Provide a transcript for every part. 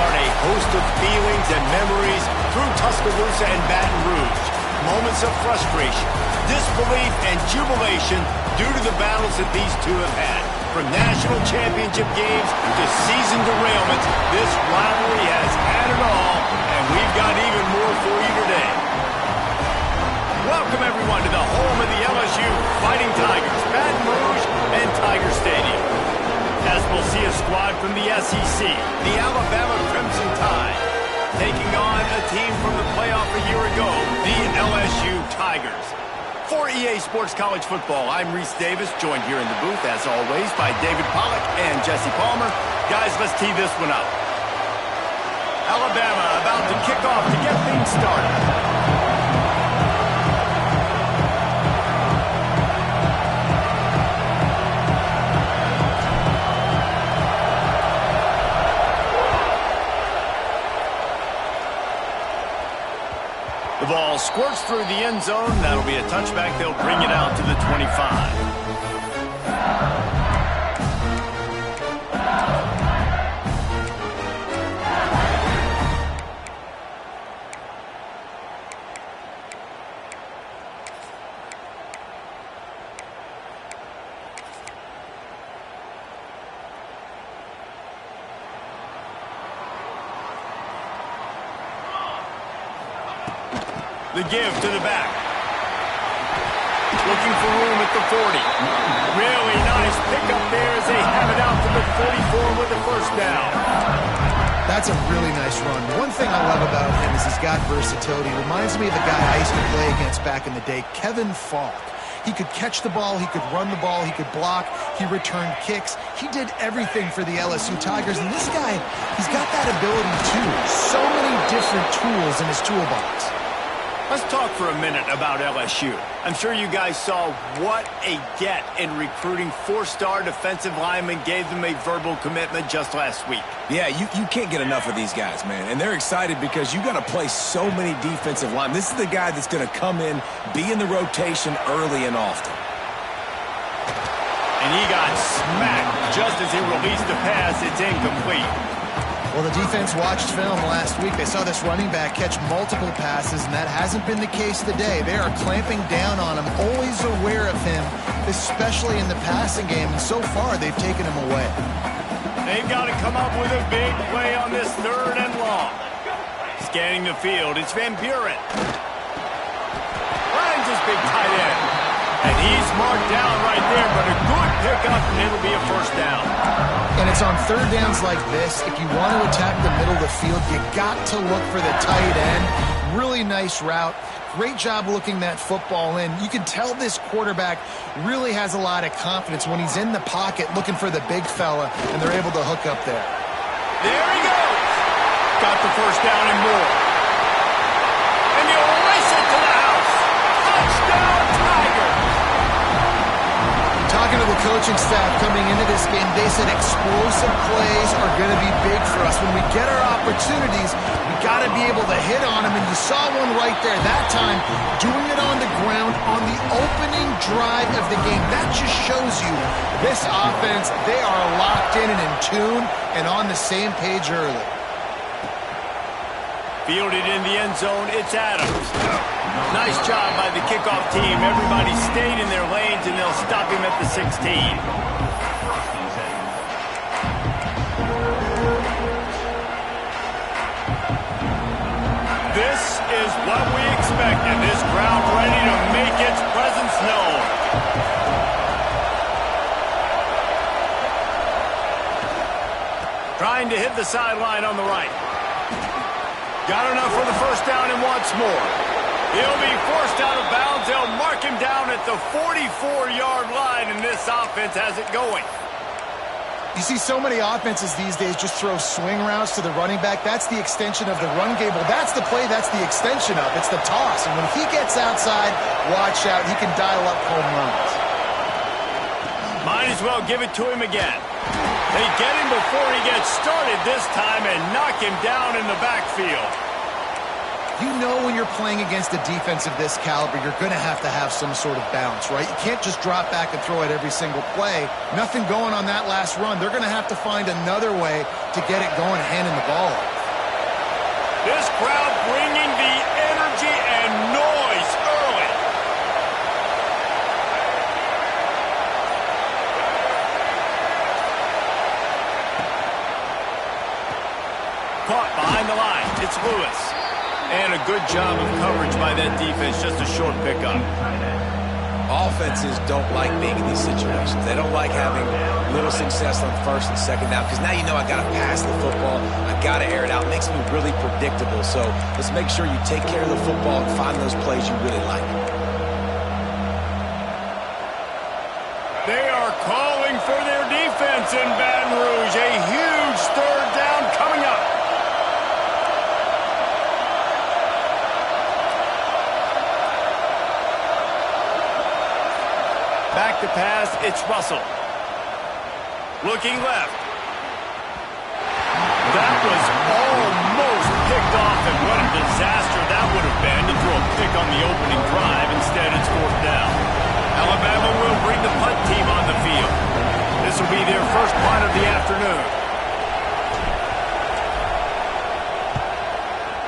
start a host of feelings and memories through Tuscaloosa and Baton Rouge. Moments of frustration, disbelief, and jubilation due to the battles that these two have had. From national championship games to season derailments, this rivalry has had it all, and we've got even more for you today. Welcome, everyone, to the home of the LSU Fighting Tigers, Baton Rouge and Tiger Stadium. As we'll see a squad from the SEC, the Alabama Crimson Tide, taking on a team from the playoff a year ago, the LSU Tigers. For EA Sports College Football, I'm Reese Davis, joined here in the booth, as always, by David Pollack and Jesse Palmer. Guys, let's tee this one up. Alabama about to kick off to get things started. The ball squirts through the end zone. That'll be a touchback. They'll bring it out to the 25. The give to the back. Looking for room at the 40. Really nice pickup there as they have it out to the 44 with the first down. That's a really nice run. One thing I love about him is he's got versatility. Reminds me of the guy I used to play against back in the day, Kevin Falk. He could catch the ball, he could run the ball, he could block, he returned kicks. He did everything for the LSU Tigers, and this guy, he's got that ability too. So many different tools in his toolbox. Let's talk for a minute about LSU. I'm sure you guys saw what a get in recruiting four-star defensive linemen gave them a verbal commitment just last week. Yeah, you can't get enough of these guys, man. And they're excited because you got to play so many defensive linemen. This is the guy that's going to come in, be in the rotation early and often. And he got smacked just as he released the pass. It's incomplete. Well, the defense watched film last week. They saw this running back catch multiple passes, and that hasn't been the case today. They are clamping down on him, always aware of him, especially in the passing game, and so far they've taken him away. They've got to come up with a big play on this 3rd and long. Scanning the field, it's Van Buren. Finds his big tight end. And he's marked down right there, but a good pickup, and it'll be a first down. And it's on 3rd downs like this. If you want to attack the middle of the field, you got to look for the tight end. Really nice route. Great job looking that football in. You can tell this quarterback really has a lot of confidence when he's in the pocket looking for the big fella, and they're able to hook up there. There he goes. Got the first down and more. And he'll race it to the house. Touchdown, Tigers. Talking to the coaching staff coming into this game, they said explosive plays are going to be big for us. When we get our opportunities, we got to be able to hit on them, and you saw one right there that time, doing it on the ground on the opening drive of the game. That just shows you this offense, they are locked in and in tune and on the same page early. Fielded in the end zone, it's Adams. Nice job by the kickoff team. Everybody stayed in their lanes, and they'll stop him at the 16. This is what we expected. This crowd ready to make its presence known. Trying to hit the sideline on the right. Got enough for the first down and wants more. He'll be forced out of bounds. They'll mark him down at the 44-yard line, and this offense has it going. You see so many offenses these days just throw swing routes to the running back. That's the extension of the run game. Well, that's the play. That's the extension of. It's the toss. And when he gets outside, watch out. He can dial up home runs. Might as well give it to him again. They get him before he gets started this time and knock him down in the backfield. You know when you're playing against a defense of this caliber, you're going to have some sort of balance, right? You can't just drop back and throw it every single play. Nothing going on that last run. They're going to have to find another way to get it going, handing the ball off. This crowd bringing the energy and noise early. Caught behind the line. It's Lewis. And a good job of coverage by that defense. Just a short pickup. Offenses don't like being in these situations. They don't like having little success on first and second down because now you know I got to pass the football. I got to air it out. It makes me really predictable. So let's make sure you take care of the football and find those plays you really like. They are calling for their defense in Baton Rouge. A huge third down coming up. Back to pass, it's Russell. Looking left. That was almost picked off, and what a disaster that would have been to throw a pick on the opening drive. Instead, it's fourth down. Alabama will bring the punt team on the field. This will be their first punt of the afternoon.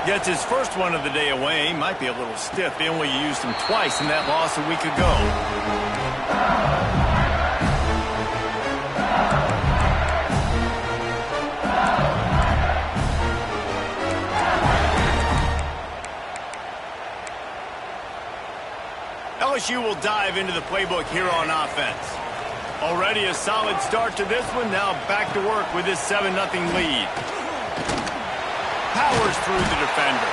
Gets his first one of the day away. Might be a little stiff. They only used him twice in that loss a week ago. LSU will dive into the playbook here on offense. Already a solid start to this one. Now back to work with this 7-0 lead. Powers through the defender.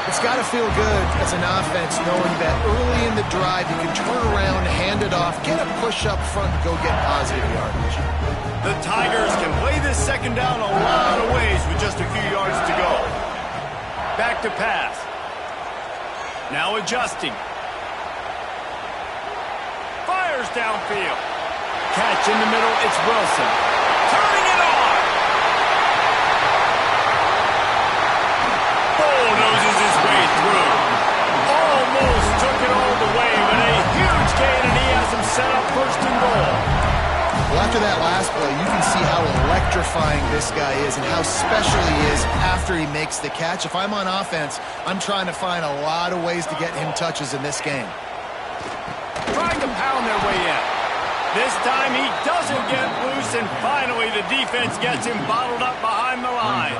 It's got to feel good as an offense knowing that early in the drive you can turn around, hand it off, get a push up front, and go get positive yardage. The Tigers can play this second down a lot of ways with just a few yards to go. Back to pass. Now adjusting. Fires downfield. Catch in the middle, it's Wilson. Turning it on. Bulldozes his way through. Almost took it all the way, but a huge gain, and he has him set up first and goal. Well, after that last play, you can see how electrifying this guy is and how special he is after he makes the catch. If I'm on offense, I'm trying to find a lot of ways to get him touches in this game. Trying to pound their way in. This time he doesn't get loose, and finally the defense gets him bottled up behind the line.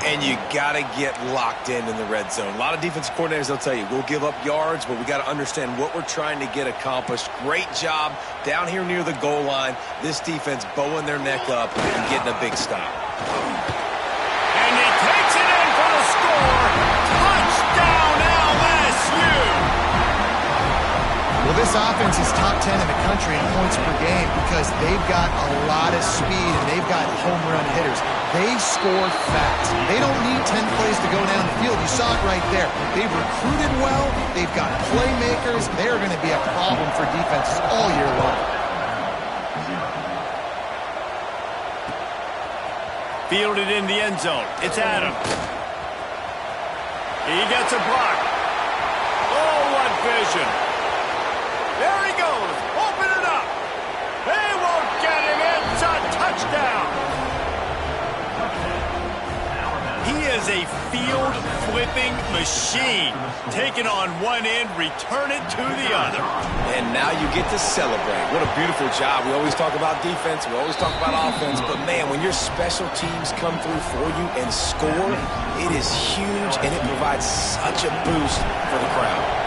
And you got to get locked in the red zone. A lot of defensive coordinators, they'll tell you, we'll give up yards, but we got to understand what we're trying to get accomplished. Great job down here near the goal line. This defense bowing their neck up and getting a big stop. And he takes it in for the score. Touchdown, LSU! Well, this offense is top 10 in the country in points per game because they've got a lot of speed and they've got home run hitters. They score fast. They don't need 10 plays to go down the field. You saw it right there. They've recruited well. They've got playmakers. They're going to be a problem for defenses all year long. Fielded in the end zone. It's Adams. He gets a block. Oh, what vision. There he goes. Open it up. They won't get him. It's a touchdown. He is a field-flipping machine. Taking on one end, return it to the other. And now you get to celebrate. What a beautiful job. We always talk about defense. We always talk about offense. But, man, when your special teams come through for you and score, it is huge, and it provides such a boost for the crowd.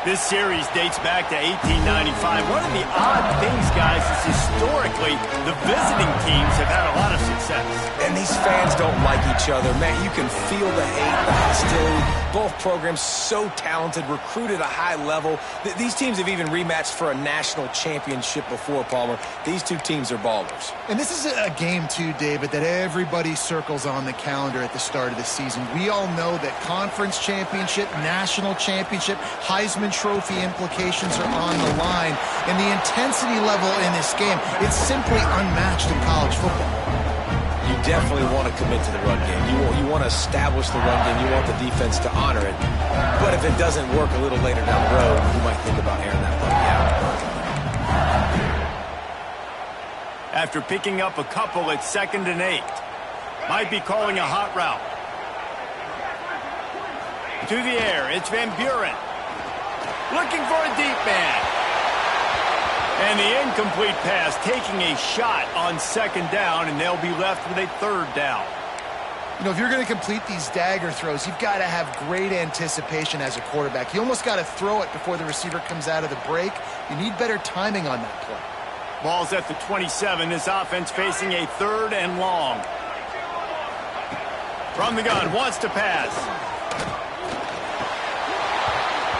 This series dates back to 1895. One of the odd things, guys, is historically the visiting teams have had a lot of success. And these fans don't like each other. Man, you can feel the hate, the hostility. Both programs so talented, recruited at a high level. These teams have even rematched for a national championship before, Palmer. These two teams are ballers. And this is a game, too, David, that everybody circles on the calendar at the start of the season. We all know that conference championship, national championship, Heisman Trophy implications are on the line. And the intensity level in this game, it's simply unmatched in college football. You definitely want to commit to the run game. You want to establish the run game. You want the defense to honor it. But if it doesn't work a little later down the road, you might think about airing that puppy out. after picking up a couple at 2nd and 8. Might be calling a hot route. To the air, it's Van Buren. Looking for a deep man. And the incomplete pass, taking a shot on 2nd down, and they'll be left with a 3rd down. You know, if you're going to complete these dagger throws, you've got to have great anticipation as a quarterback. You almost got to throw it before the receiver comes out of the break. You need better timing on that play. Ball's at the 27. This offense facing a 3rd and long. From the gun, wants to pass.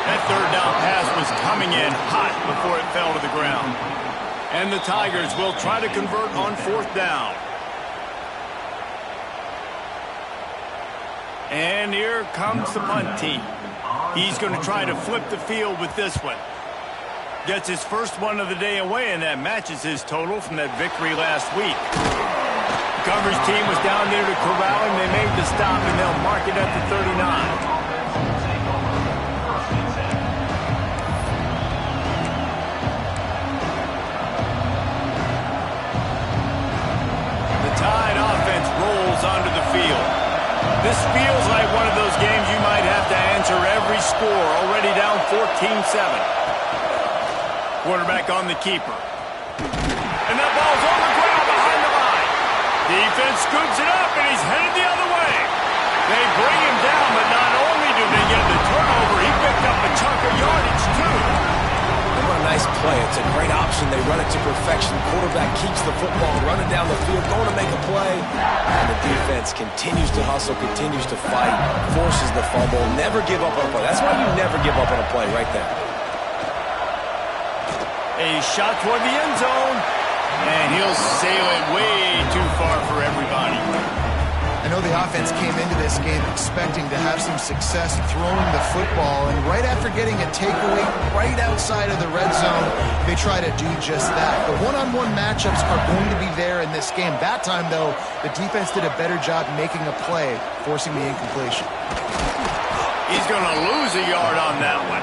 That 3rd down pass was coming in hot before it fell to the ground. And the Tigers will try to convert on 4th down. And here comes the punt team. He's going to try to flip the field with this one. Gets his first one of the day away, and that matches his total from that victory last week. The coverage team was down there to corral him. They made the stop, and they'll mark it at the 39. Tide offense rolls onto the field. This feels like one of those games you might have to answer every score. Already down 14-7. Quarterback on the keeper. And that ball's on the ground behind the line. Defense scoops it up, and he's headed the other way. They bring him down, but not only do they get the turnover, he picked up a chunk of yardage, too. What a nice play. It's a great option. They run it to perfection. Quarterback keeps the football, running down the field, going to make a play. And the defense continues to hustle, continues to fight, forces the fumble. Never give up on a play. That's why you never give up on a play right there. A shot toward the end zone. And he'll sail it way too far for everybody. I know the offense came into this game expecting to have some success throwing the football, and right after getting a takeaway right outside of the red zone, they try to do just that. The one-on-one matchups are going to be there in this game. That time, though, the defense did a better job making a play, forcing the incompletion. He's going to lose a yard on that one.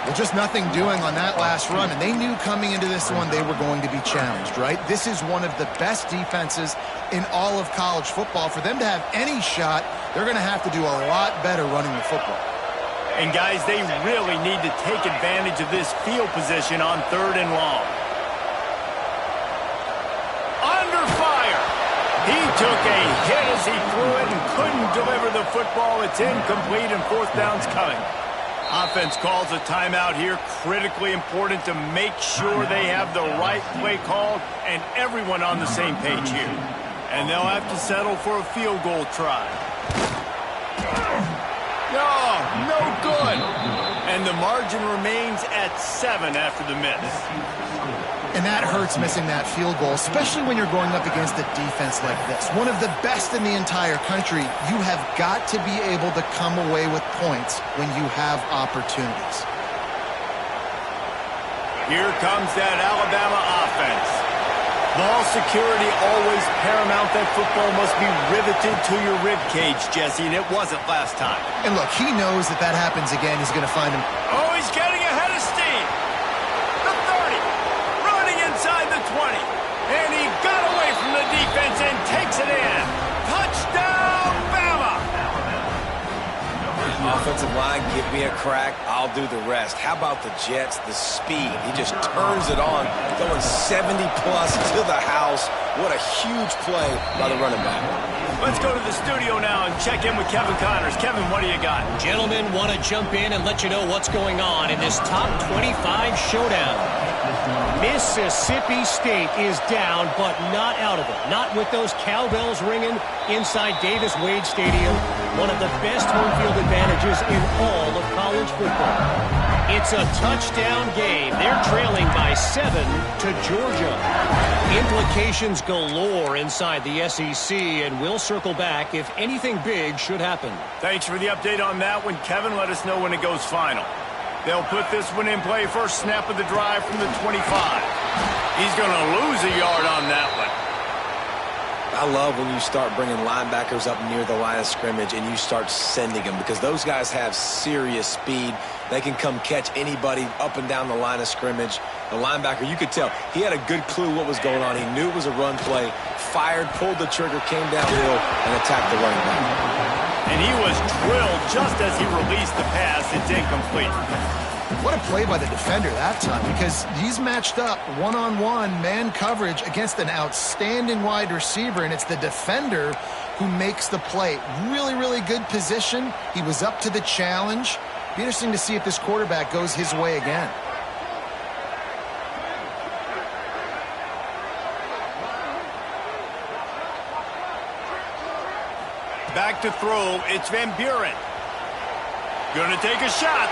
Well, just nothing doing on that last run, and they knew coming into this one they were going to be challenged, right? This is one of the best defenses in all of college football. For them to have any shot, they're going to have to do a lot better running the football. And, guys, they really need to take advantage of this field position on 3rd and long. Under fire. He took a hit as he threw it and couldn't deliver the football. It's incomplete, and 4th down's coming. Offense calls a timeout here. Critically important to make sure they have the right play called and everyone on the same page here. And they'll have to settle for a field goal try. No good. And the margin remains at 7 after the miss. And that hurts, missing that field goal, especially when you're going up against a defense like this. One of the best in the entire country. You have got to be able to come away with points when you have opportunities. Here comes that Alabama offense. Ball security always paramount. That football must be riveted to your rib cage, Jesse, and it wasn't last time. And look, he knows that that happens again. He's going to find him. Oh, he's getting ahead of steam. The 30, running inside the 20. And he got away from the defense and takes it in. Touchdown, Bama! Offensive line, give me a crack, I'll do the rest. How about the Jets, the speed? He just turns it on, going 70-plus to the house. What a huge play by the running back. Let's go to the studio now and check in with Kevin Connors. Kevin, what do you got? Gentlemen, want to jump in and let you know what's going on in this top 25 showdown. Mississippi State is down, but not out of it. Not with those cowbells ringing inside Davis-Wade Stadium, one of the best home field advantages in all of college football. It's a touchdown game. They're trailing by 7 to Georgia. Implications galore inside the SEC, and we'll circle back if anything big should happen. Thanks for the update on that one, Kevin. Let us know when it goes final. They'll put this one in play. First snap of the drive from the 25. He's going to lose a yard on that one. I love when you start bringing linebackers up near the line of scrimmage and you start sending them, because those guys have serious speed. They can come catch anybody up and down the line of scrimmage. The linebacker, you could tell, he had a good clue what was going on. He knew it was a run play, fired, pulled the trigger, came downhill, and attacked the running back. And he was drilled just as he released the pass. It's incomplete. What a play by the defender that time, because he's matched up one-on-one man coverage against an outstanding wide receiver, and it's the defender who makes the play. Really, really good position. He was up to the challenge. Be interesting to see if this quarterback goes his way again. Back to throw, it's Van Buren. Gonna take a shot.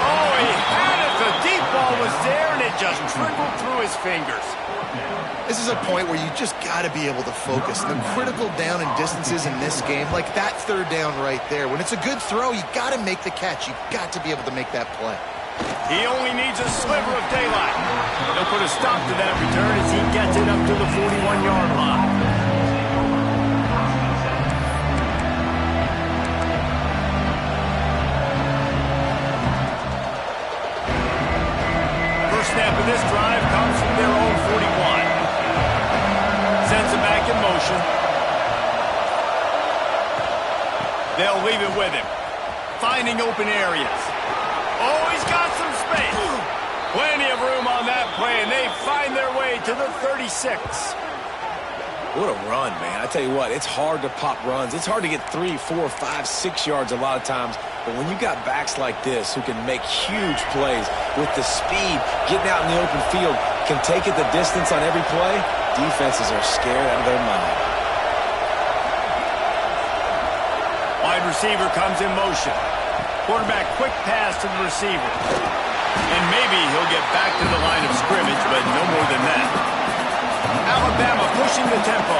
Oh, he had it. The deep ball was there, and it just trickled through his fingers. This is a point where you just got to be able to focus. The critical down and distances in this game, like that third down right there. When it's a good throw, you got to make the catch. You got to be able to make that play. He only needs a sliver of daylight. He'll put a stop to that return as he gets it up to the 41-yard line. Snap of this drive comes from their own 41. Sends it back in motion. They'll leave it with him. Finding open areas. Oh, he's got some space. Plenty of room on that play, and they find their way to the 36. What a run, man. I tell you what, it's hard to pop runs. It's hard to get 3, 4, 5, 6 yards a lot of times. But when you got backs like this who can make huge plays with the speed, getting out in the open field, can take it the distance on every play, defenses are scared out of their mind. Wide receiver comes in motion. Quarterback quick pass to the receiver. And maybe he'll get back to the line of scrimmage, but no more than that. Alabama pushing the tempo.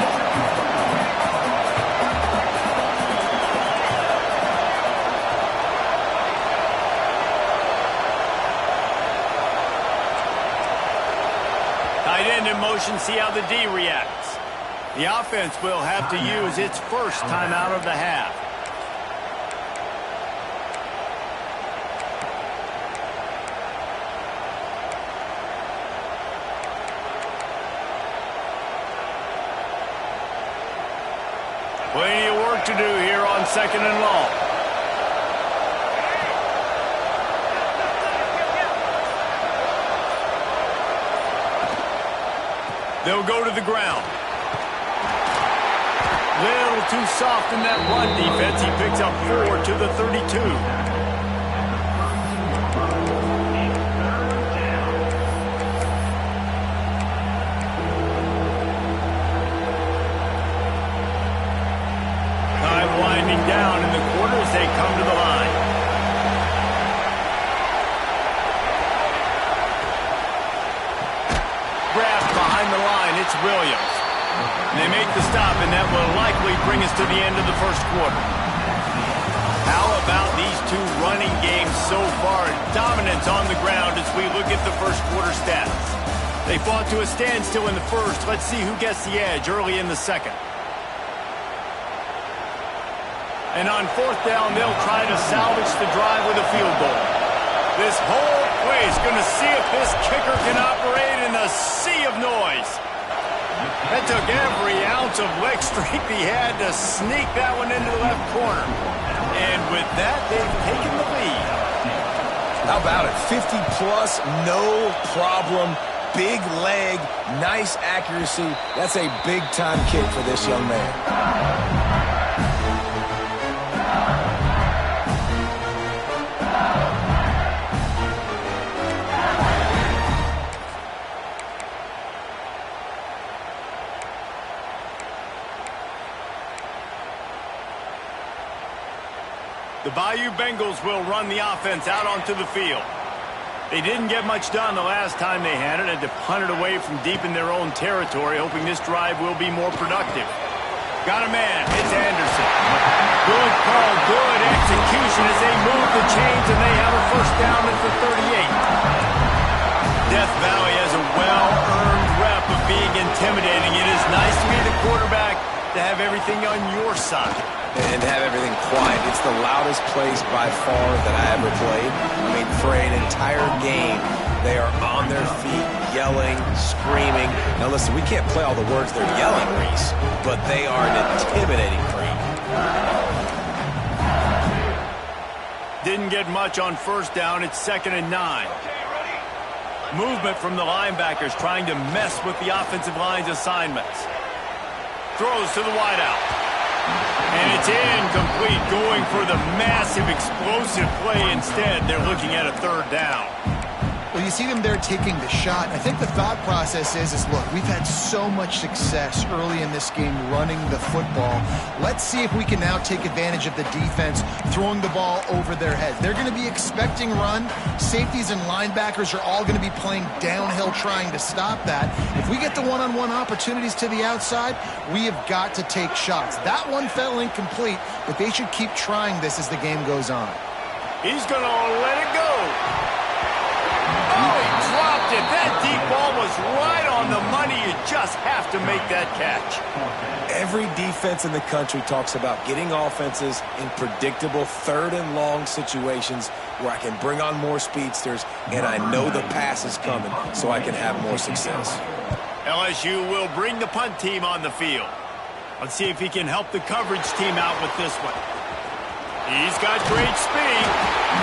Tight end in motion, see how the D reacts. The offense will have to use its first timeout of the half. Plenty of work to do here on 2nd and long. They'll go to the ground. Little too soft in that run defense. He picks up 4 to the 32. Down in the quarter as they come to the line. Grabbed behind the line, it's Williams. They make the stop, and that will likely bring us to the end of the first quarter. How about these two running games so far? Dominance on the ground as we look at the first quarter stats. They fought to a standstill in the first. Let's see who gets the edge early in the second. And on 4th down, they'll try to salvage the drive with a field goal. This whole place going to see if this kicker can operate in a sea of noise. That took every ounce of leg strength he had to sneak that one into the left corner. And with that, they've taken the lead. How about it? 50-plus, no problem. Big leg, nice accuracy. That's a big-time kick for this young man. The Bayou Bengals will run the offense out onto the field. They didn't get much done the last time they had it. Had to punt it away from deep in their own territory, hoping this drive will be more productive. Got a man. It's Anderson. Good call, good execution as they move the chains, and they have a first down at the 38. Death Valley has a well-earned rep of being intimidating. It is nice to to have everything on your side. And have everything quiet. It's the loudest place by far that I ever played. I mean, for an entire game, they are on their feet, yelling, screaming. Now listen, we can't play all the words they're yelling, Reese, but they are an intimidating crowd. Didn't get much on first down. It's 2nd and 9. Movement from the linebackers trying to mess with the offensive line's assignments. Throws to the wideout. And it's incomplete, going for the massive explosive play instead. They're looking at a 3rd down. Well, you see them there taking the shot. I think the thought process is look, we've had so much success early in this game running the football. Let's see if we can now take advantage of the defense throwing the ball over their heads. They're going to be expecting run. Safeties and linebackers are all going to be playing downhill trying to stop that. If we get the one-on-one opportunities to the outside, we have got to take shots. That one fell incomplete, but they should keep trying this as the game goes on. He's going to let it go. Oh, he dropped it. That deep ball was right on the money. You just have to make that catch. Every defense in the country talks about getting offenses in predictable 3rd and long situations where I can bring on more speedsters and I know the pass is coming so I can have more success. LSU will bring the punt team on the field. Let's see if he can help the coverage team out with this one. He's got great speed.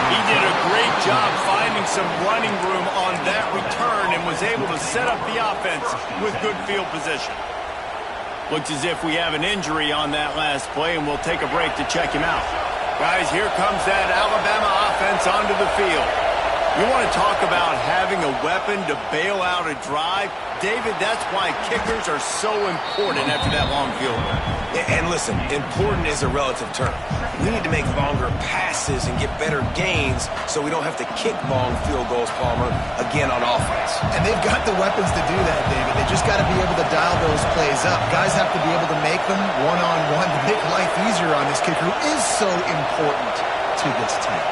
He did a great job finding some running room on that return and was able to set up the offense with good field position. Looks as if we have an injury on that last play, and we'll take a break to check him out. Guys, here comes that Alabama offense onto the field. You want to talk about having a weapon to bail out a drive? David, that's why kickers are so important after that long field goal. And listen, important is a relative term. We need to make longer passes and get better gains so we don't have to kick long field goals, Palmer, again on offense. And they've got the weapons to do that, David. They just got to be able to dial those plays up. Guys have to be able to make them one-on-one to make life easier on this kicker who is so important to this team.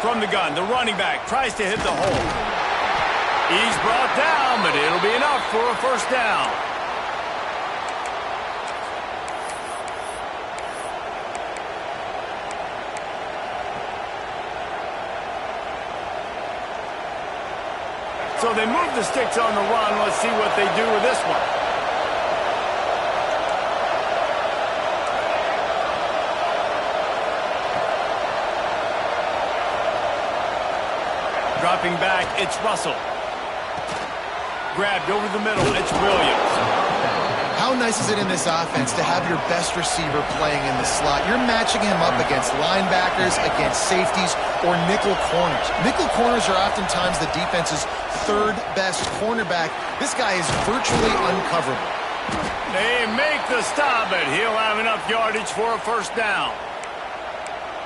From the gun, the running back tries to hit the hole. He's brought down, but it'll be enough for a 1st down. So they move the sticks on the run. Let's see what they do with this one. Dropping back, it's Russell. Grabbed over the middle, it's Williams. How nice is it in this offense to have your best receiver playing in the slot? You're matching him up against linebackers, against safeties, or nickel corners. Nickel corners are oftentimes the defense's 3rd best cornerback. This guy is virtually uncoverable. They make the stop, but he'll have enough yardage for a 1st down.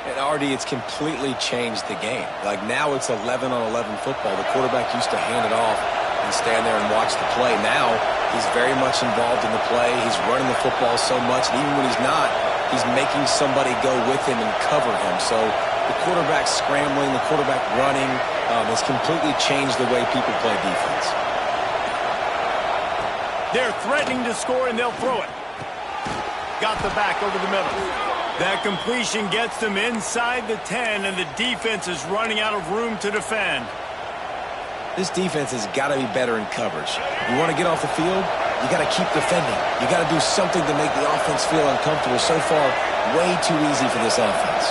And Artie, it's completely changed the game. Like now it's 11-on-11 football. The quarterback used to hand it off and stand there and watch the play. Now he's very much involved in the play. He's running the football so much, and even when he's not, he's making somebody go with him and cover him. So the quarterback scrambling, the quarterback running has completely changed the way people play defense. They're threatening to score, and they'll throw it. Got the back over the middle. That completion gets them inside the 10, and the defense is running out of room to defend. This defense has got to be better in coverage. You want to get off the field, you got to keep defending. You got to do something to make the offense feel uncomfortable. So far, way too easy for this offense.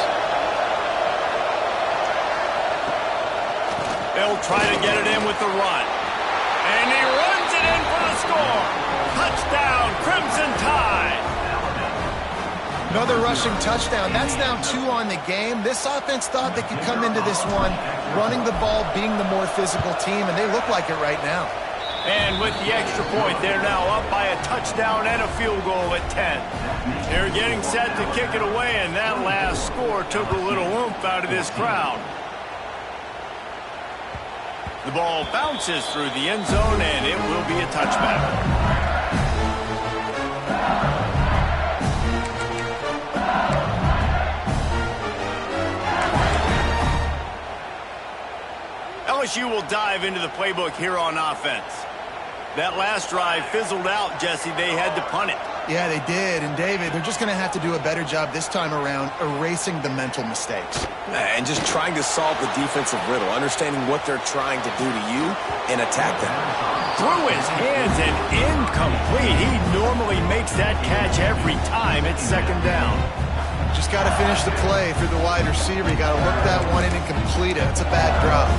They'll try to get it in with the run. And he runs it in for the score. Touchdown, Crimson Tide. Another rushing touchdown. That's now 2 on the game. This offense thought they could come into this one running the ball, being the more physical team, and they look like it right now. And with the extra point, they're now up by a touchdown and a field goal at 10. They're getting set to kick it away, and that last score took a little oomph out of this crowd. The ball bounces through the end zone, and it will be a touchback. LSU will dive into the playbook here on offense. That last drive fizzled out, Jesse. They had to punt it. Yeah, they did. And, David, they're just going to have to do a better job this time around erasing the mental mistakes. And just trying to solve the defensive riddle, understanding what they're trying to do to you and attack them. Through his hands and incomplete. He normally makes that catch every time. It's second down. Just got to finish the play through the wide receiver. You got to look that one in and complete it. It's a bad drop.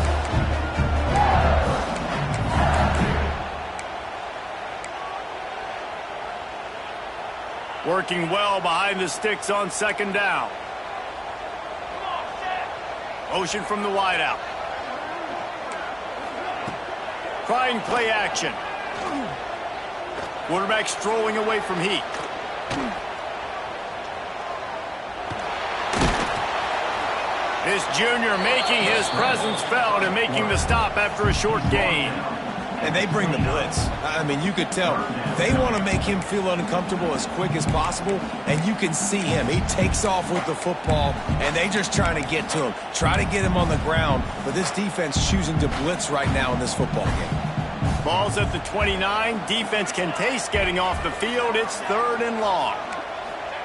Working well behind the sticks on second down. Motion from the wideout. Trying play action. Quarterback strolling away from heat. This junior making his presence felt and making the stop after a short gain. And they bring the blitz. I mean, you could tell they want to make him feel uncomfortable as quick as possible, and you can see him. He takes off with the football, and they just trying to get to him, try to get him on the ground, but this defense choosing to blitz right now in this football game. Ball's at the 29. Defense can taste getting off the field. It's third and long.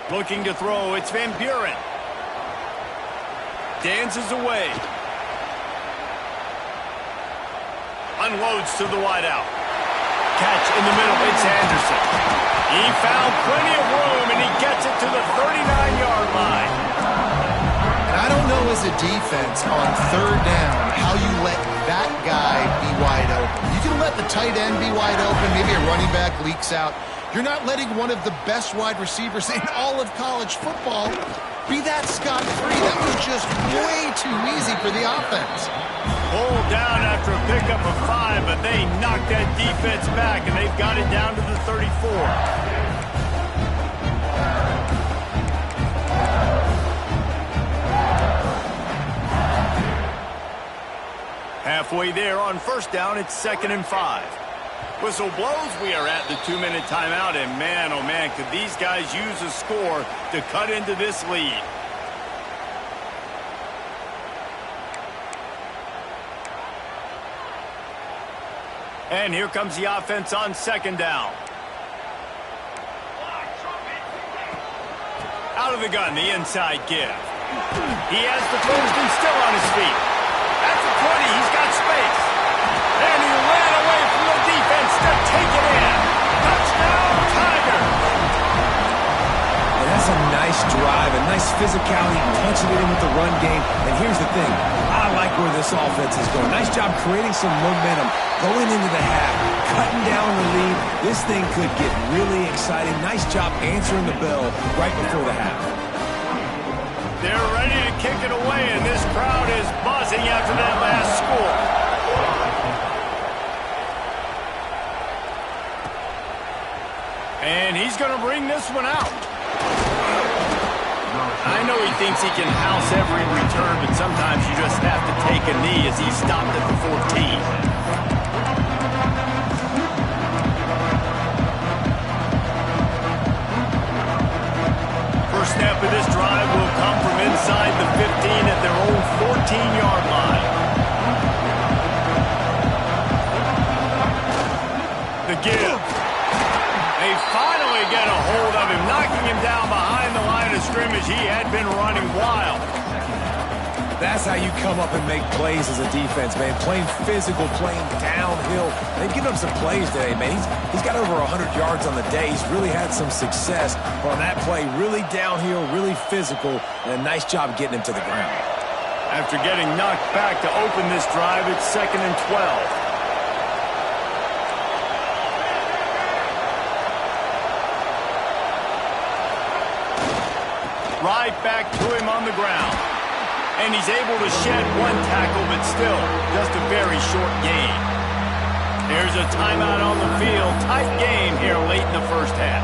Looking to throw. It's Van Buren. Dances away. Unloads to the wideout. Catch in the middle. It's Anderson. He found plenty of room, and he gets it to the 39-yard line. And I don't know as a defense on third down how you let that guy be wide open. You can let the tight end be wide open. Maybe a running back leaks out. You're not letting one of the best wide receivers in all of college football be that scot-free. That was just way too easy for the offense. Pulled down after a pickup of 5, but they knocked that defense back, and they've got it down to the 34. Halfway there on first down, it's 2nd and 5. Whistle blows, we are at the 2-minute timeout, and man, oh man, could these guys use a score to cut into this lead. And here comes the offense on second down. Out of the gun, the inside give. He has the first and still on his feet. At the 20, he's got space. And he ran away from the defense to take it in. Touchdown, Tigers! And that's a nice drive, a nice physicality, punching it in with the run game. And here's the thing, I like where this offense is going. Nice job creating some momentum, going into the half, cutting down the lead. This thing could get really exciting. Nice job answering the bell right before the half. They're ready to kick it away, and this crowd is buzzing after that last score. And he's going to bring this one out. I know he thinks he can house every return, but sometimes you just have to take a knee as he stopped at the 14. First snap of this drive will come from inside the 15 at their own 14-yard line. The give. They finally get a hold of him, knocking him down behind the line of scrimmage. He had been running wild. That's how you come up and make plays as a defense, man. Playing physical, playing downhill. They've given him some plays today, man. He's got over 100 yards on the day. He's really had some success on that play. Really downhill, really physical, and a nice job getting him to the ground. After getting knocked back to open this drive, it's 2nd and 12. Right back to him on the ground. And he's able to shed one tackle, but still just a very short gain. There's a timeout on the field. Tight game here late in the first half.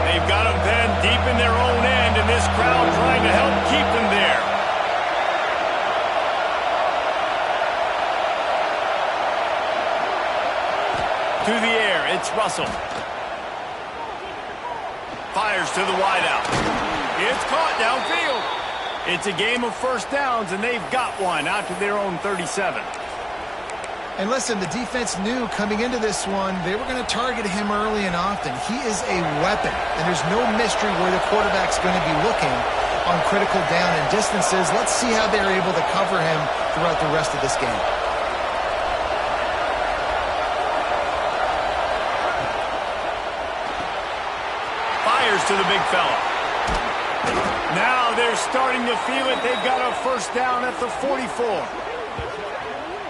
They've got them then deep in their own end, and this crowd trying to help keep them there. To the air, it's Russell. Fires to the wideout. It's caught downfield. It's a game of first downs, and they've got one out to their own 37. And listen, the defense knew coming into this one, they were going to target him early and often. He is a weapon, and there's no mystery where the quarterback's going to be looking on critical down and distances. Let's see how they're able to cover him throughout the rest of this game. Fires to the big fella. Now they're starting to feel it. They've got a first down at the 44.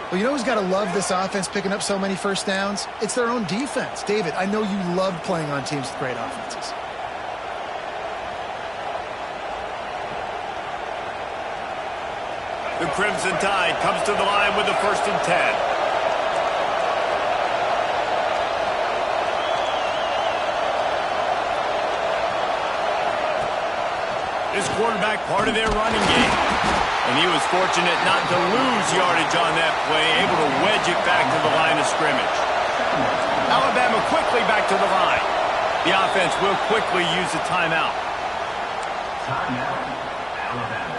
Well, you know who's got to love this offense picking up so many first downs? It's their own defense. David, I know you loved playing on teams with great offenses. The Crimson Tide comes to the line with a 1st and 10. This quarterback part of their running game. And he was fortunate not to lose yardage on that play, able to wedge it back to the line of scrimmage. Alabama quickly back to the line. The offense will quickly use a timeout. Timeout, Alabama.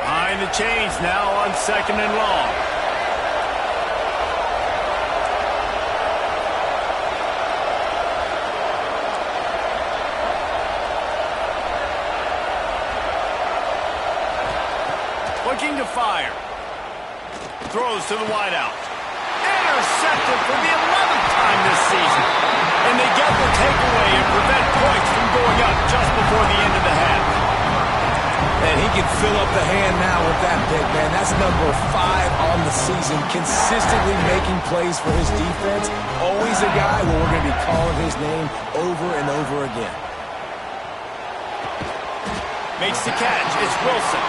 Behind the chains now on 2nd and long. Looking to fire. Throws to the wideout. Intercepted for the 11th time this season. And they get the takeaway and prevent points from going up just before the end of the half. And he can fill up the hand now with that pick, man. That's number 5 on the season, consistently making plays for his defense. Always a guy where we're going to be calling his name over and over again. Makes the catch. It's Wilson.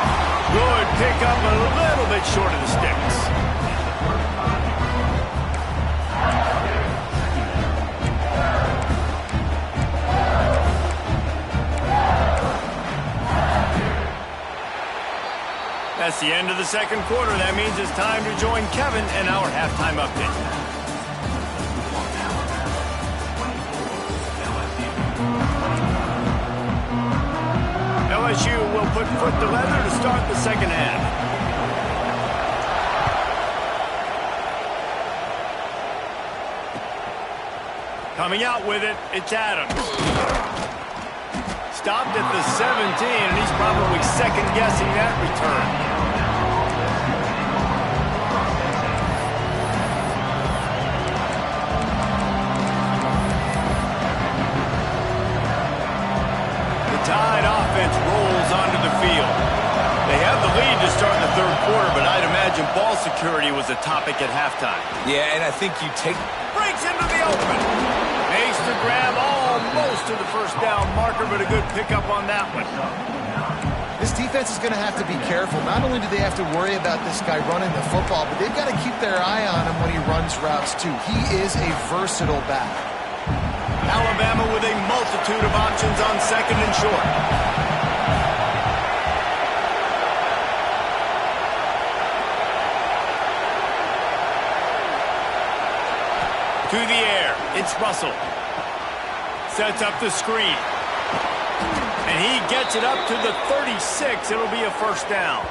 Good pick up, a little bit short of the sticks. That's the end of the 2nd quarter. That means it's time to join Kevin and our halftime update. LSU will put foot to leather to start the 2nd half. Coming out with it, it's Adams. Stopped at the 17, and he's probably second-guessing that return. Tide offense rolls onto the field. They have the lead to start the 3rd quarter, but I'd imagine ball security was a topic at halftime. Yeah, and I think you take... Breaks into the open. Makes the grab almost to the first down marker, but a good pickup on that one. This defense is going to have to be careful. Not only do they have to worry about this guy running the football, but they've got to keep their eye on him when he runs routes, too. He is a versatile back. Alabama with a multitude of options on 2nd and short. To the air, it's Russell. Sets up the screen. And he gets it up to the 36. It'll be a first down.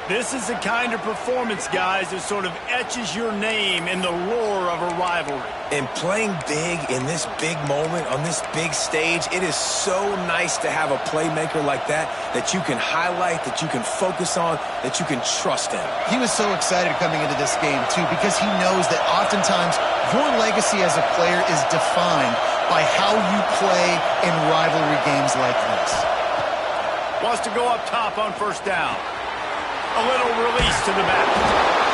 This is the kind of performance, guys, that sort of etches your name in the roar of a rivalry. And playing big in this big moment, on this big stage, it is so nice to have a playmaker like that you can highlight, that you can focus on, that you can trust in. He was so excited coming into this game, too, because he knows that oftentimes your legacy as a player is defined by how you play in rivalry games like this. Wants to go up top on first down. A little release to the back.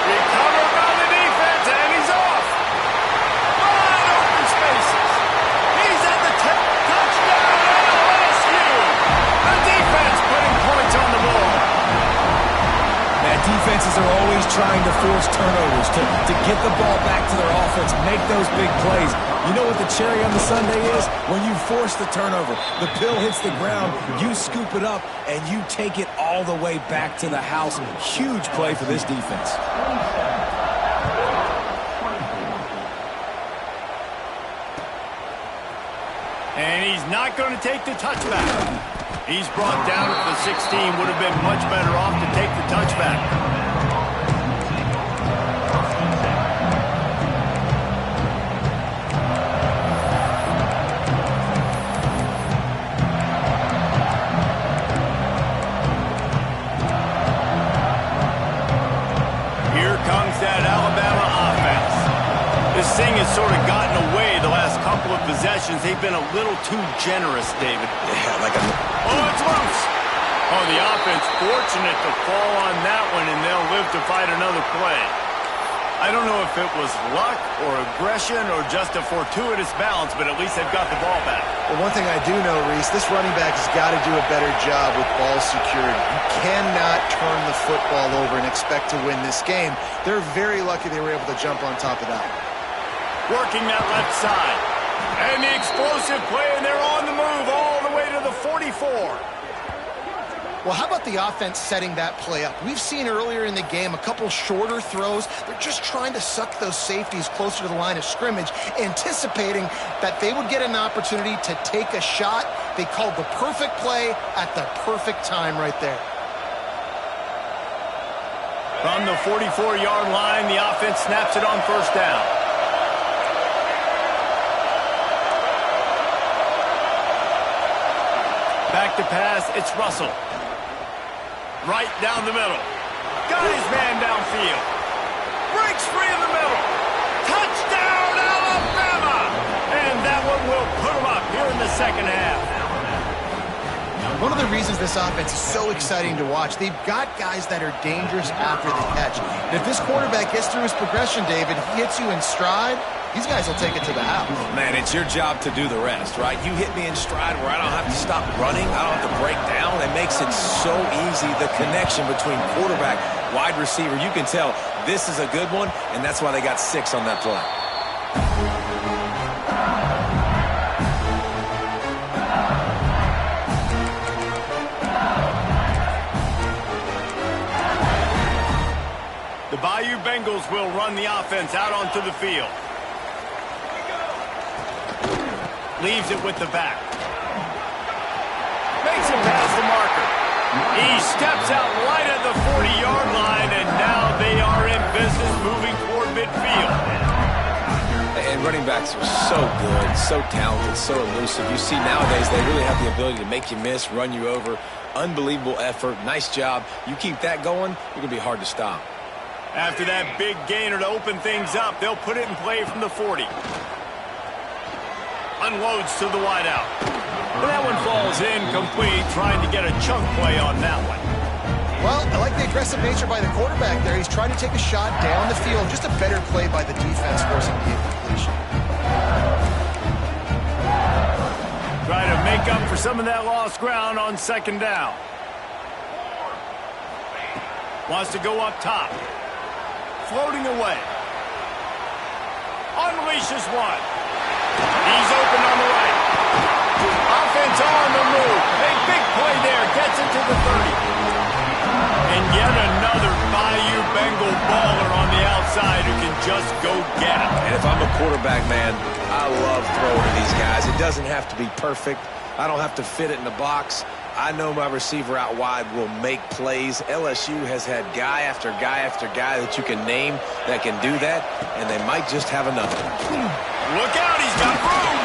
Recovered by the defense, and he's off. Wide open spaces. He's at the 10. Touchdown, LSU. The defense putting points on the board. That defenses are always trying to force turnovers, to get the ball back to their offense, make those big plays. You know what the cherry on the sundae is? When you force the turnover, the pill hits the ground, you scoop it up, and you take it all the way back to the house. Huge play for this defense. And he's not going to take the touchback. He's brought down at the 16. Would have been much better off to take the touchback. Here comes that Alabama offense. This thing has sort of gotten away the last couple of possessions. They've been a little too generous, David. Yeah, like a... Oh, it's loose. Oh, the offense fortunate to fall on that one, and they'll live to fight another play. I don't know if it was luck or aggression or just a fortuitous balance, but at least they've got the ball back. Well, one thing I do know, Reese, this running back has got to do a better job with ball security. You cannot turn the football over and expect to win this game. They're very lucky they were able to jump on top of that. Working that left side. And the explosive play, and they're on the move all the way to the 44. Well, how about the offense setting that play up? We've seen earlier in the game a couple shorter throws. They're just trying to suck those safeties closer to the line of scrimmage, anticipating that they would get an opportunity to take a shot. They called the perfect play at the perfect time right there. From the 44-yard line, the offense snaps it on first down. Back to pass, it's Russell. Right down the middle. Got his man downfield. Breaks free in the middle. Touchdown, Alabama! And that one will put them up here in the second half. One of the reasons this offense is so exciting to watch, they've got guys that are dangerous after the catch. And if this quarterback gets through his progression, David, he hits you in stride, these guys will take it to the house. Man, it's your job to do the rest, right? You hit me in stride where I don't have to stop running. I don't have to break down. It makes it so easy, the connection between quarterback, wide receiver. You can tell this is a good one, and that's why they got 6 on that play. The Bayou Bengals will run the offense out onto the field. Leaves it with the back. Makes it past the marker. He steps out right at the 40-yard line, and now they are in business moving toward midfield. And running backs are so good, so talented, so elusive. You see nowadays they really have the ability to make you miss, run you over. Unbelievable effort. Nice job. You keep that going, you're going to be hard to stop. After that big gainer to open things up, they'll put it in play from the 40. Unloads to the wideout. But that one falls incomplete, trying to get a chunk play on that one. Well, I like the aggressive nature by the quarterback there. He's trying to take a shot down the field. Just a better play by the defense forcing the incompletion. Try to make up for some of that lost ground on second down. Wants to go up top. Floating away. Unleashes one. He's open on the right. Offense on the move. Big play there. Gets it to the 30. And yet another Bayou Bengal baller on the outside who can just go get it. And if I'm a quarterback, man, I love throwing to these guys. It doesn't have to be perfect. I don't have to fit it in the box. I know my receiver out wide will make plays. LSU has had guy after guy after guy that you can name that can do that, and they might just have another. Look out, he's got room.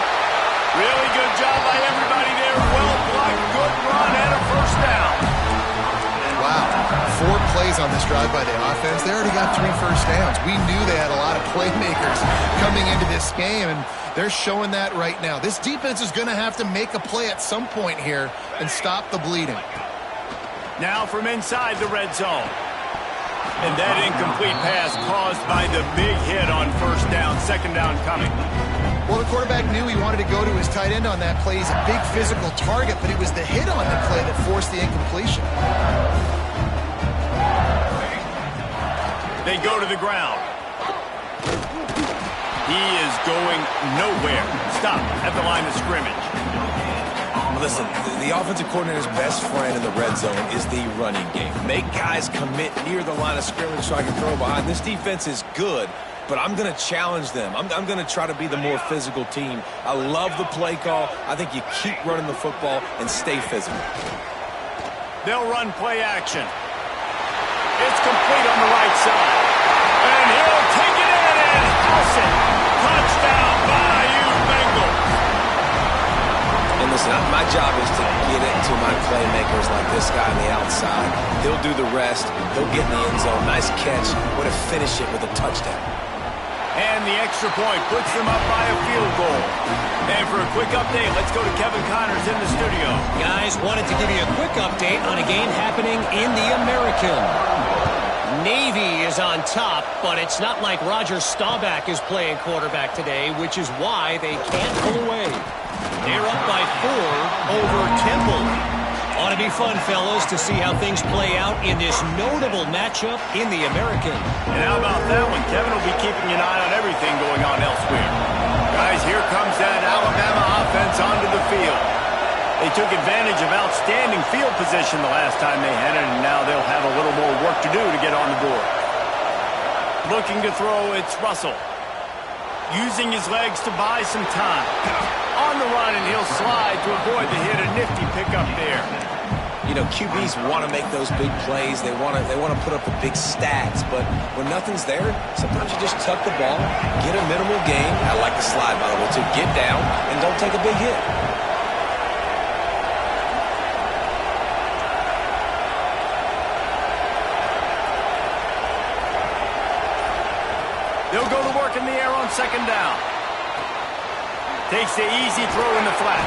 Really good job by everybody there. Well blocked, good run, and a first down. Wow, 4 plays on this drive by the offense. They already got 3 first downs. We knew they had a lot of playmakers coming into this game, and they're showing that right now. This defense is going to have to make a play at some point here and stop the bleeding. Now from inside the red zone. And that incomplete pass caused by the big hit on first down, second down coming. Well, the quarterback knew he wanted to go to his tight end on that play. He's a big physical target, but it was the hit on the play that forced the incompletion. They go to the ground. He is going nowhere. Stop at the line of scrimmage. Listen, the offensive coordinator's best friend in the red zone is the running game. Make guys commit near the line of scrimmage so I can throw behind. This defense is good, but I'm going to challenge them. I'm going to try to be the more physical team. I love the play call. I think you keep running the football and stay physical. They'll run play action. It's complete on the right side. And he'll take it in and house it. Touchdown, Bayou Bengals. And listen, my job is to get it to my playmakers like this guy on the outside. He'll do the rest. He'll get in the end zone. Nice catch. Way to finish it with a touchdown. And the extra point puts them up by a field goal. And for a quick update, let's go to Kevin Connors in the studio. Guys, wanted to give you a quick update on a game happening in the American. Navy is on top, but it's not like Roger Staubach is playing quarterback today, which is why they can't pull away. They're up by 4 over Temple. Ought to be fun, fellas, to see how things play out in this notable matchup in the American. And how about that one? Kevin will be keeping an eye on everything going on elsewhere. Guys, here comes that Alabama offense onto the field. They took advantage of outstanding field position the last time they had it, and now they'll have a little more work to do to get on the board. Looking to throw, it's Russell. Using his legs to buy some time. On the run, and he'll slide to avoid the hit. A nifty pickup there. You know, QBs want to make those big plays. They want to put up the big stats. But when nothing's there, sometimes you just tuck the ball, get a minimal gain. I like the slide, by the way, to get down and don't take a big hit. They'll go to work in the air on second down. Takes the easy throw in the flat.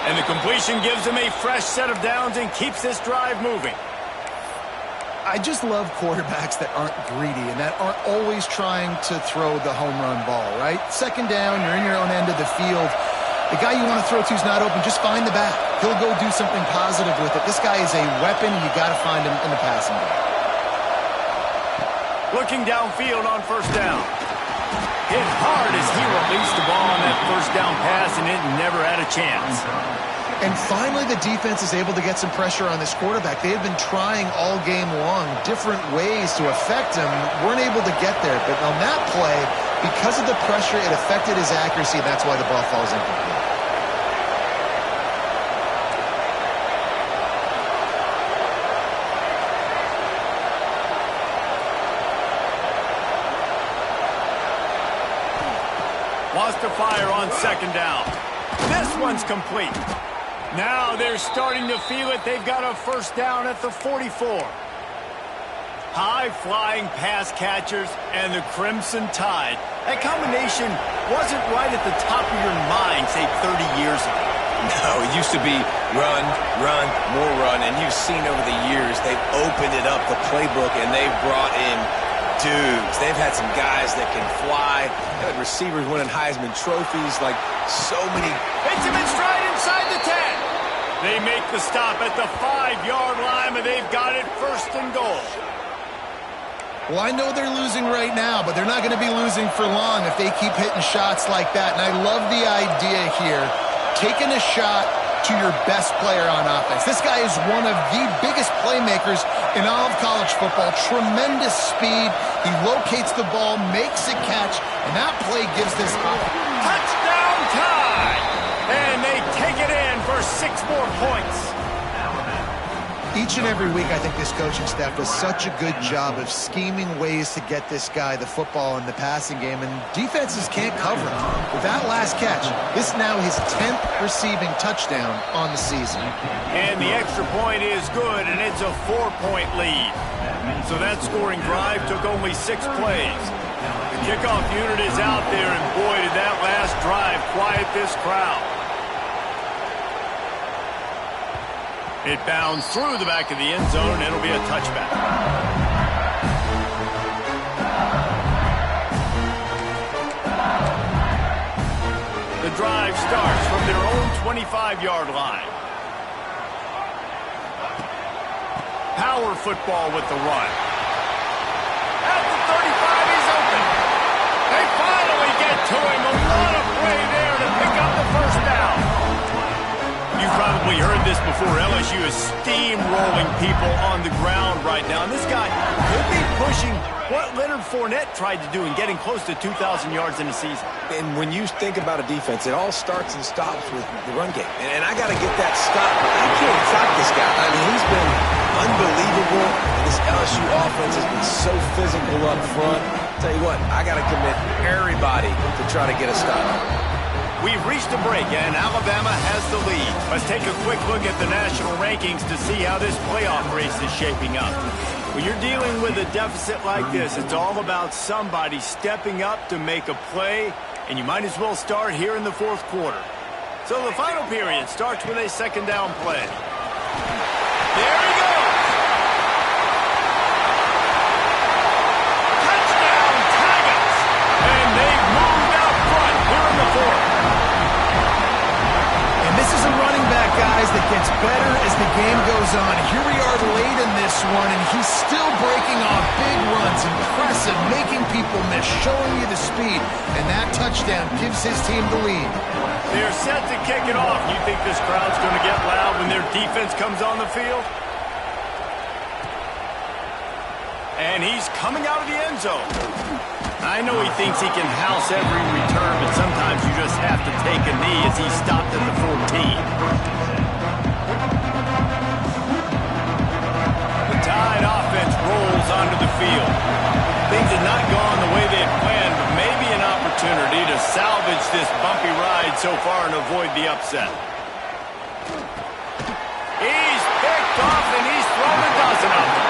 And the completion gives him a fresh set of downs and keeps this drive moving. I just love quarterbacks that aren't greedy and that aren't always trying to throw the home run ball, right? Second down, you're in your own end of the field. The guy you want to throw to is not open. Just find the back. He'll go do something positive with it. This guy is a weapon. You got to find him in the passing game. Looking downfield on first down. Hit hard as he released the ball on that first down pass, and it never had a chance. And finally, the defense is able to get some pressure on this quarterback. They had been trying all game long different ways to affect him. Weren't able to get there. But on that play, because of the pressure, it affected his accuracy. That's why the ball falls incomplete. Wants to fire on second down. This one's complete. Now they're starting to feel it. They've got a first down at the 44. High-flying pass catchers and the Crimson Tide. That combination wasn't right at the top of your mind, say, 30 years ago. No, it used to be run, run, more run. And you've seen over the years, they've opened it up, the playbook, and they've brought in dudes. They've had some guys that can fly. They've had receivers winning Heisman trophies, like so many. Hits him in stride inside the 10. They make the stop at the 5-yard line, and they've got it first and goal. Well, I know they're losing right now, but they're not going to be losing for long if they keep hitting shots like that. And I love the idea here, taking a shot to your best player on offense. This guy is one of the biggest playmakers in all of college football. Tremendous speed. He locates the ball, makes a catch, and that play gives this touchdown tie. And they take it in for 6 more points. Each and every week, I think this coaching staff does such a good job of scheming ways to get this guy the football in the passing game, and defenses can't cover him. With that last catch, this is now his 10th receiving touchdown on the season. And the extra point is good, and it's a 4-point lead. So that scoring drive took only 6 plays. The kickoff unit is out there, and boy, did that last drive quiet this crowd. It bounds through the back of the end zone, and it'll be a touchback. The drive starts from their own 25-yard line. Power football with the run. At the 35, he's open. They finally get to him. A lot of play there to pick up the first down. You've probably heard this before. LSU is steamrolling people on the ground right now. And this guy could be pushing what Leonard Fournette tried to do in getting close to 2,000 yards in a season. And when you think about a defense, it all starts and stops with the run game. And I got to get that stop. I can't stop this guy. I mean, he's been unbelievable. And this LSU offense has been so physical up front. Tell you what, I got to commit everybody to try to get a stop. We've reached a break, and Alabama has the lead. Let's take a quick look at the national rankings to see how this playoff race is shaping up. When you're dealing with a deficit like this, it's all about somebody stepping up to make a play, and you might as well start here in the fourth quarter. So the final period starts with a second down play. There he goes! Touchdown, Tigers! And they've moved out front here in the fourth. This is a running back, guys, that gets better as the game goes on. Here we are late in this one, and he's still breaking off big runs. Impressive, making people miss, showing you the speed. And that touchdown gives his team the lead. They're set to kick it off. You think this crowd's going to get loud when their defense comes on the field? And he's coming out of the end zone. I know he thinks he can house every return, but sometimes you just have to take a knee as he stopped at the 14. The Tide offense rolls onto the field. Things had not gone the way they had planned, but maybe an opportunity to salvage this bumpy ride so far and avoid the upset. He's picked off and he's thrown a dozen of them.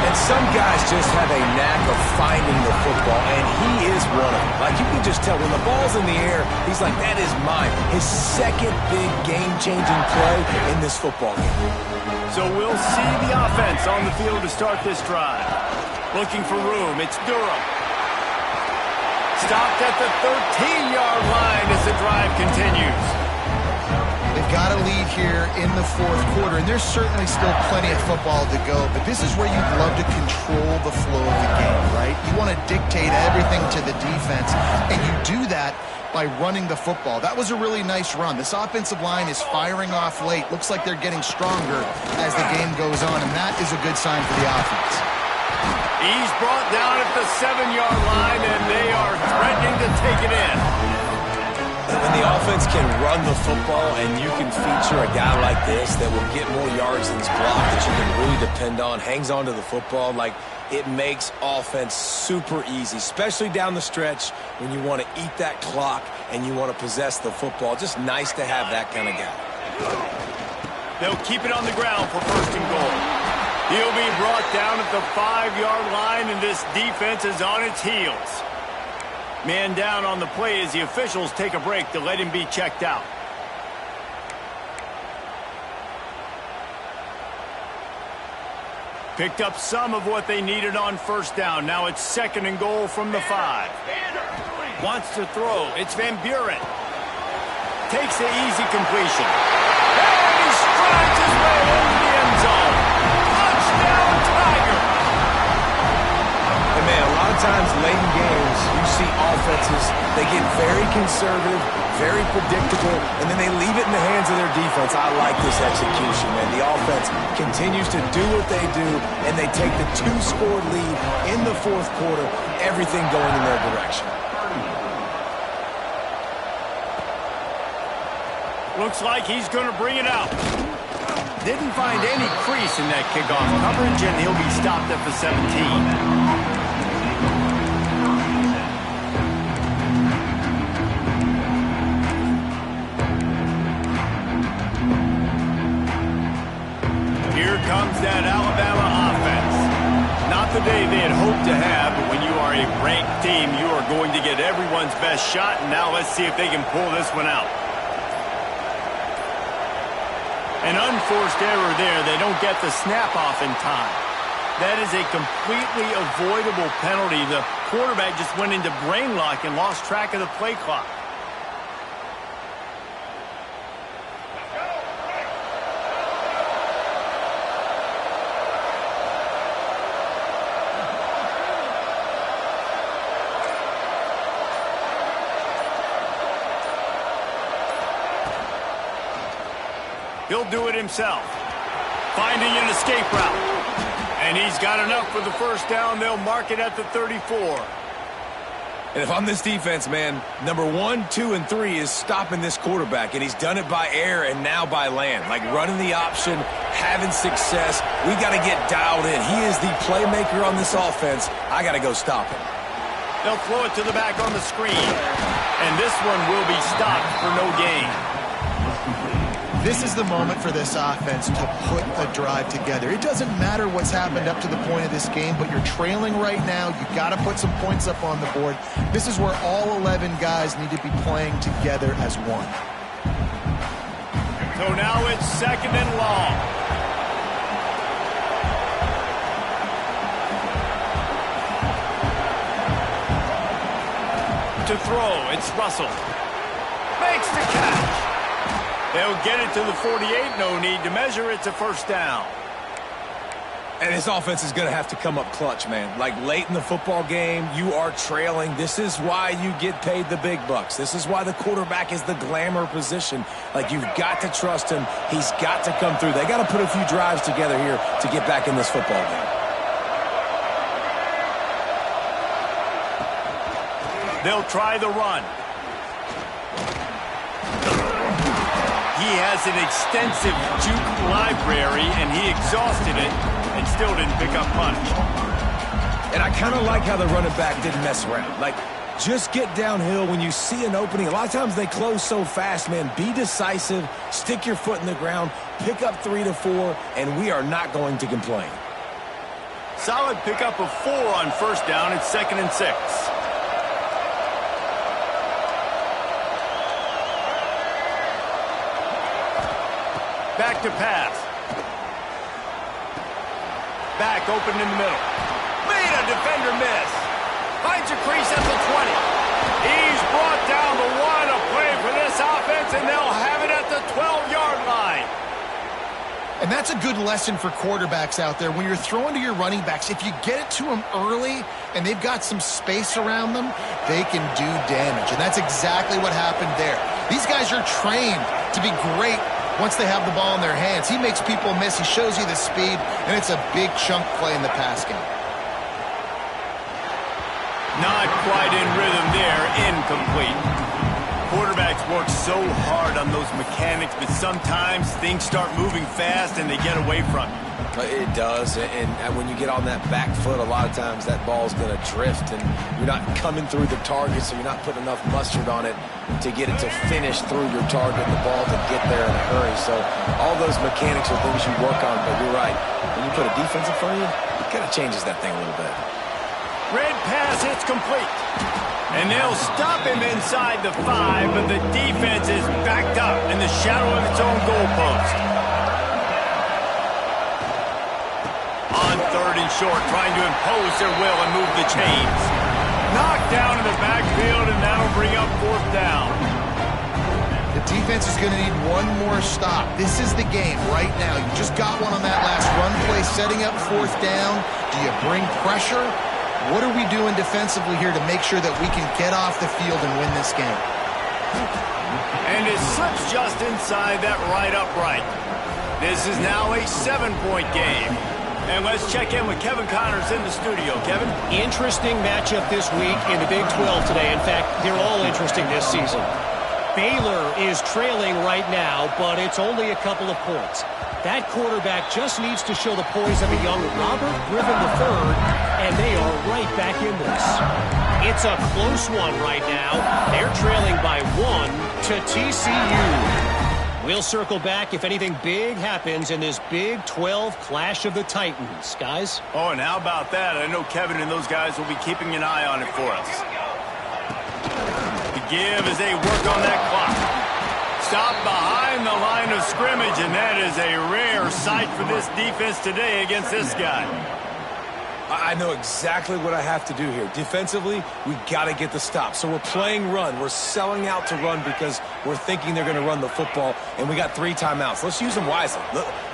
And some guys just have a knack of finding the football, and he is one of them. Like, you can just tell when the ball's in the air, he's like, that is mine. His second big game-changing play in this football game. So we'll see the offense on the field to start this drive. Looking for room, it's Durham. Stopped at the 13-yard line as the drive continues. They've got a lead here in the fourth quarter, and there's certainly still plenty of football to go, but this is where you'd love to control the flow of the game, right? You want to dictate everything to the defense, and you do that by running the football. That was a really nice run. This offensive line is firing off late. Looks like they're getting stronger as the game goes on, and that is a good sign for the offense. He's brought down at the 7-yard line, and they are threatening to take it in. When the offense can run the football and you can feature a guy like this that will get more yards than his block, that you can really depend on, hangs on to the football, like, it makes offense super easy, especially down the stretch when you want to eat that clock and you want to possess the football. Just nice to have that kind of guy. They'll keep it on the ground for first and goal. He'll be brought down at the 5-yard line, and this defense is on its heels. Man down on the play as the officials take a break to let him be checked out. Picked up some of what they needed on first down. Now it's second and goal from the 5. Wants to throw. It's Van Buren. Takes the easy completion. And he strides his way into the end zone. Touchdown, Tiger! And man, a lot of times late in games, you see offenses, they get very conservative, very predictable, and then they leave it in the hands of their defense. I like this execution, man. The offense continues to do what they do, and they take the 2-score lead in the fourth quarter, everything going in their direction. Looks like he's going to bring it out. Didn't find any crease in that kickoff coverage, and he'll be stopped at the 17. Here comes that Alabama offense. Not the day they had hoped to have, but when you are a ranked team, you are going to get everyone's best shot, and now let's see if they can pull this one out. An unforced error there. They don't get the snap off in time. That is a completely avoidable penalty. The quarterback just went into brain lock and lost track of the play clock. He'll do it himself. Finding an escape route. And he's got enough for the first down. They'll mark it at the 34. And if I'm this defense, man, number 1, 2, and 3 is stopping this quarterback, and he's done it by air and now by land. Like running the option, having success. We got to get dialed in. He is the playmaker on this offense. I got to go stop him. They'll throw it to the back on the screen. And this one will be stopped for no gain. This is the moment for this offense to put a drive together. It doesn't matter what's happened up to the point of this game, but you're trailing right now. You've got to put some points up on the board. This is where all 11 guys need to be playing together as one. So now it's 2nd and long. To throw, it's Russell. Makes the catch. They'll get it to the 48. No need to measure. It's a first down. And this offense is going to have to come up clutch, man. Like late in the football game, you are trailing. This is why you get paid the big bucks. This is why the quarterback is the glamour position. Like, you've got to trust him. He's got to come through. They got to put a few drives together here to get back in this football game. They'll try the run. He has an extensive juke library, and he exhausted it and still didn't pick up much. And I kind of like how the running back didn't mess around. Like, just get downhill when you see an opening. A lot of times they close so fast, man. Be decisive, stick your foot in the ground, pick up 3 to 4, and we are not going to complain. Solid pickup of 4 on first down. It's 2nd and 6. Back to pass. Back open in the middle. Made a defender miss. Finds a crease at the 20. He's brought down the 1, a play for this offense, and they'll have it at the 12-yard line. And that's a good lesson for quarterbacks out there. When you're throwing to your running backs, if you get it to them early and they've got some space around them, they can do damage. And that's exactly what happened there. These guys are trained to be great once they have the ball in their hands. He makes people miss. He shows you the speed, and it's a big chunk play in the pass game. Not quite in rhythm there. Incomplete. Quarterbacks work so hard on those mechanics, but sometimes things start moving fast and they get away from you. It does, and when you get on that back foot, a lot of times that ball's going to drift, and you're not coming through the target, so you're not putting enough mustard on it to get it to finish through your target and the ball to get there in a hurry. So all those mechanics are things you work on, but you're right. When you put a defense in front of you, it kind of changes that thing a little bit. Red pass, it's complete. And they'll stop him inside the 5, but the defense is backed up in the shadow of its own goalpost. On 3rd and short, trying to impose their will and move the chains. Knocked down in the backfield, and that'll bring up 4th down. The defense is going to need one more stop. This is the game right now. You just got one on that last run play, setting up 4th down. Do you bring pressure? What are we doing defensively here to make sure that we can get off the field and win this game? And it slips just inside that right upright. This is now a 7-point game. And let's check in with Kevin Connors in the studio. Kevin? Interesting matchup this week in the Big 12 today. In fact, they're all interesting this season. Baylor is trailing right now, but it's only a couple of points. That quarterback just needs to show the poise of a young Robert Griffin III, and they are right back in this. It's a close one right now. They're trailing by 1 to TCU. We'll circle back if anything big happens in this Big 12 Clash of the Titans. Guys? Oh, and how about that? I know Kevin and those guys will be keeping an eye on it for us. The give as they work on that clock. Stop behind the line of scrimmage, and that is a rare sight for this defense today against this guy. I know exactly what I have to do here. Defensively, we got to get the stop. So we're playing run. We're selling out to run because we're thinking they're going to run the football, and we got 3 timeouts. Let's use them wisely.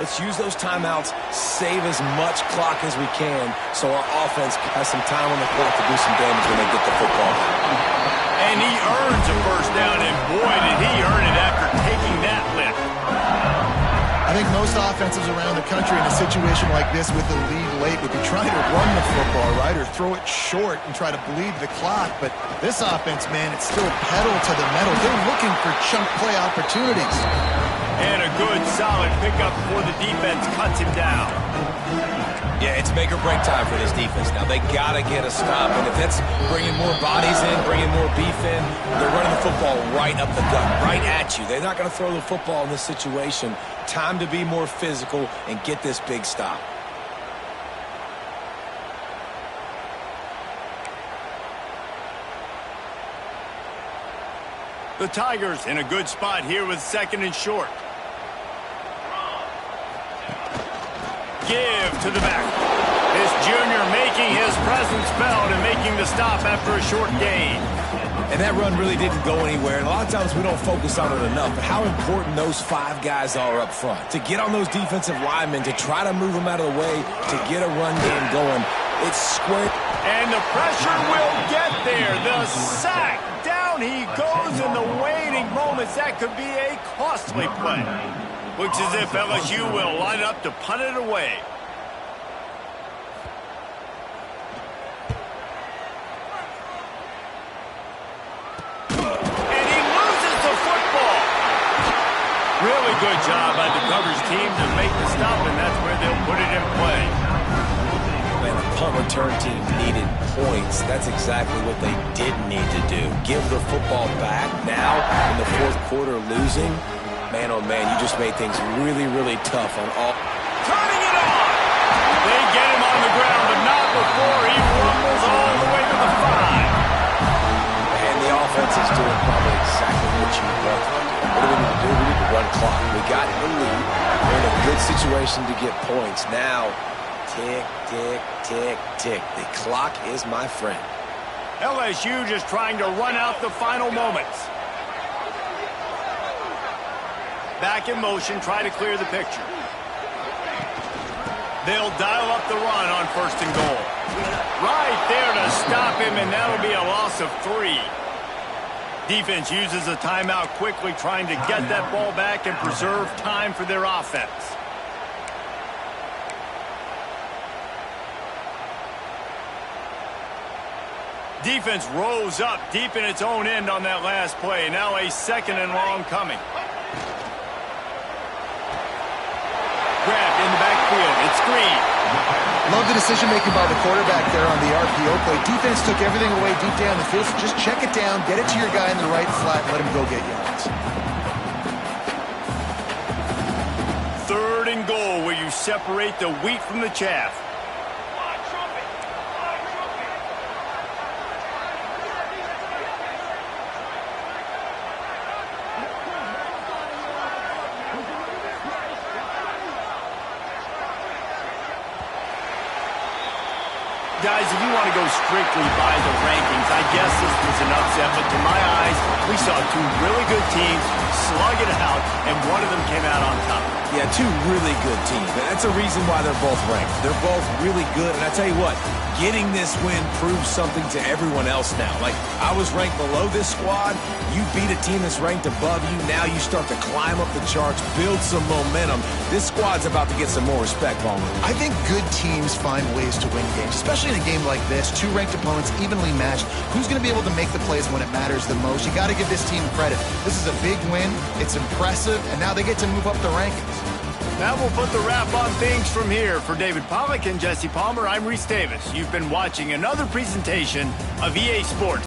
Let's use those timeouts, save as much clock as we can so our offense has some time on the clock to do some damage when they get the football. And he earns a first down, and boy, did he earn it after taking that lift. I think most offenses around the country in a situation like this with the lead late would be trying to run the football, right, or throw it short and try to bleed the clock. But this offense, man, it's still pedal to the metal. They're looking for chunk play opportunities. And a good, solid pickup before the defense cuts him down. Yeah, it's make or break time for this defense. Now, they got to get a stop, and if that's bringing more bodies in, bringing more beef in, they're running the football right up the gut, right at you. They're not going to throw the football in this situation. Time to be more physical and get this big stop. The Tigers in a good spot here with 2nd and short. Give to the back. This junior making his presence felt and making the stop after a short gain. And that run really didn't go anywhere. And a lot of times we don't focus on it enough. But how important those 5 guys are up front. To get on those defensive linemen, to try to move them out of the way, to get a run game going. It's square. And the pressure will get there. The sack. Down he goes in the waiting moments. That could be a costly play. Looks as if LSU will line up to punt it away. And he loses the football. Really good job by the coverage team to make the stop, and that's where they'll put it in play. Man, the punt return team needed points. That's exactly what they didn't need to do. Give the football back now in the 4th quarter losing. Man, oh man, you just made things really, really tough on all. Turning it on! They get him on the ground, but not before he rumbles all the way to the 5. And the offense is doing probably exactly what you want. What do we need to do? We need to run clock. We got in the lead. We're in a good situation to get points. Now, tick, tick, tick, tick. The clock is my friend. LSU just trying to run out the final moments. Back in motion, try to clear the picture. They'll dial up the run on 1st and goal. Right there to stop him, and that'll be a loss of 3. Defense uses a timeout quickly, trying to get that ball back and preserve time for their offense. Defense rose up deep in its own end on that last play. Now a 2nd and long coming. Grabbed in the backfield. It's Green. Love the decision-making by the quarterback there on the RPO play. Defense took everything away deep down the field, so just check it down, get it to your guy in the right flat, and let him go get yards. 3rd and goal, where you separate the wheat from the chaff. Guys, if you want to go strictly by the rankings, I guess this was an upset, but to my eyes, we saw 2 really good teams slug it out, and one of them came out on top. Yeah, 2 really good teams. And that's a reason why they're both ranked. They're both really good. And I tell you what, getting this win proves something to everyone else now. Like, I was ranked below this squad. You beat a team that's ranked above you. Now you start to climb up the charts, build some momentum. This squad's about to get some more respect, Palmer. I think good teams find ways to win games, especially in a game like this. 2 ranked opponents evenly matched. Who's going to be able to make the plays when it matters the most? You got to give this team credit. This is a big win. It's impressive, and now they get to move up the rankings. That will put the wrap on things from here. For David Pollack and Jesse Palmer, I'm Reese Davis. You've been watching another presentation of EA Sports.